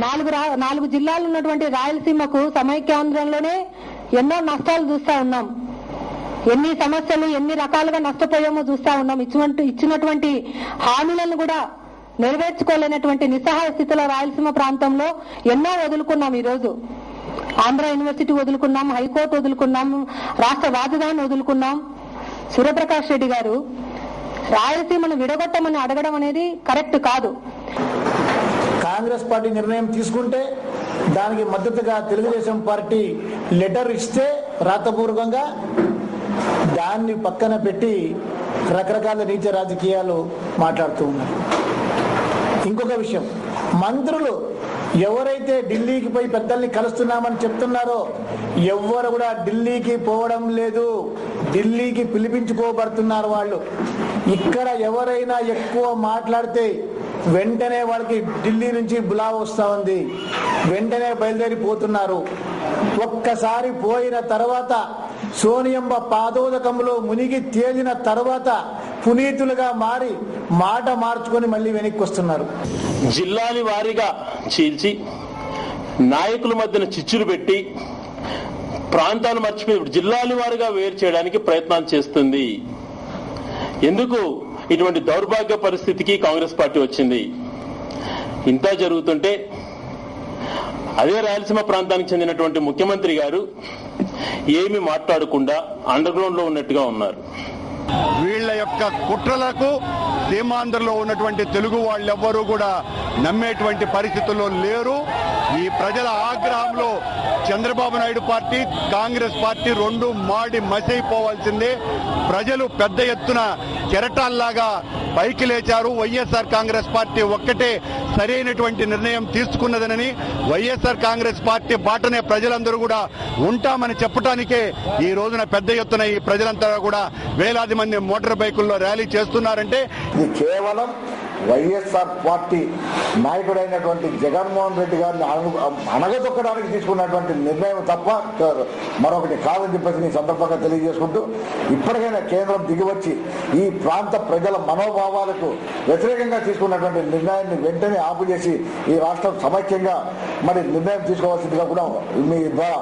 నాలుగు జిల్లాలు ఉన్నటువంటి రాయలసీమకు సమైక్యాంధ్రంలోనే ఎన్నో నష్టాలు చూస్తా ఉన్నాం. ఎన్ని సమస్యలు ఎన్ని రకాలుగా నష్టపోయామో చూస్తా ఉన్నాం. ఇచ్చినటువంటి హామీలను కూడా నెరవేర్చుకోలేనటువంటి నిస్సహాయ స్థితిలో రాయలసీమ ప్రాంతంలో ఎన్నో వదులుకున్నాం. ఈ రోజు ఆంధ్ర యూనివర్సిటీ వదులుకున్నాం, హైకోర్టు వదులుకున్నాం, రాష్ట్ర రాజధాని వదులుకున్నాం. సూర్యప్రకాష్ రెడ్డి గారు రాయలసీమను విడగొట్టమని అడగడం అనేది కరెక్ట్ కాదు. కాంగ్రెస్ పార్టీ నిర్ణయం తీసుకుంటే దానికి మద్దతుగా తెలుగుదేశం పార్టీ లెటర్ ఇస్తే రాతపూర్వకంగా దాన్ని పక్కన పెట్టి రకరకాల నీచ రాజకీయాలు మాట్లాడుతూ ఉన్నారు. ఇంకొక విషయం, మంత్రులు ఎవరైతే ఢిల్లీకి పోయి పెద్దల్ని కలుస్తున్నామని చెప్తున్నారో ఎవ్వరు కూడా ఢిల్లీకి పోవడం లేదు. ఢిల్లీకి పిలిపించుకోబడుతున్నారు వాళ్ళు. ఇక్కడ ఎవరైనా ఎక్కువ మాట్లాడితే వెంటనే వాళ్ళకి ఢిల్లీ నుంచి బులావ్ వస్తా ఉంది, వెంటనే బయలుదేరిపోతున్నారు. ఒక్కసారి పోయిన తర్వాత సోనియమ్మ పాదోదకంలో మునిగి తేలిన తర్వాత పునీతులుగా మారి మాట మార్చుకొని మళ్ళీ వెనక్కి వస్తున్నారు. జిల్లాల వారీగా చీల్చి నాయకుల మధ్యన చిచ్చులు పెట్టి ప్రాంతాలు మర్చిపోయి జిల్లాల వారీగా వేరు చేయడానికి ప్రయత్నాలు చేస్తుంది. ఎందుకు ఇటువంటి దౌర్భాగ్య పరిస్థితికి కాంగ్రెస్ పార్టీ వచ్చింది? ఇంత జరుగుతుంటే అదే రాయలసీమ ప్రాంతానికి చెందినటువంటి ముఖ్యమంత్రి గారు ఏమి మాట్లాడకుండా అండర్ గ్రౌండ్ లో ఉన్నట్టుగా ఉన్నారు. వీళ్ల యొక్క కుట్రలకు సీమాంధ్రలో ఉన్నటువంటి తెలుగు వాళ్ళెవ్వరూ కూడా నమ్మేటువంటి పరిస్థితుల్లో లేరు. ఈ ప్రజల ఆగ్రహంలో చంద్రబాబు నాయుడు పార్టీ, కాంగ్రెస్ పార్టీ రెండు మాడి మసైపోవాల్సిందే. ప్రజలు పెద్ద ఎత్తున కెరటాల్లాగా పైకి లేచారు. వైఎస్ఆర్ కాంగ్రెస్ పార్టీ ఒక్కటే సరైనటువంటి నిర్ణయం తీసుకున్నదనని, వైఎస్ఆర్ కాంగ్రెస్ పార్టీ బాటనే ప్రజలందరూ కూడా ఉంటామని చెప్పడానికే ఈ రోజున పెద్ద ఎత్తున ఈ ప్రజలంతా కూడా వేలాది మంది మోటార్ బైకుల్లో ర్యాలీ చేస్తున్నారంటే ఇది కేవలం వైఎస్ఆర్ పార్టీ నాయకుడైనటువంటి జగన్మోహన్ రెడ్డి గారిని అణగదొక్కడానికి తీసుకున్నటువంటి నిర్ణయం తప్ప మరొకటి కాదని చెప్పేసి ఈ సందర్భంగా తెలియజేసుకుంటూ, ఇప్పటికైనా కేంద్రం దిగివచ్చి ఈ ప్రాంత ప్రజల మనోభావాలకు వ్యతిరేకంగా తీసుకున్నటువంటి నిర్ణయాన్ని వెంటనే ఆపు చేసి ఈ రాష్ట్రం సమైక్యంగా మరి నిర్ణయం తీసుకోవాల్సిందిగా కూడా మీ ద్వారా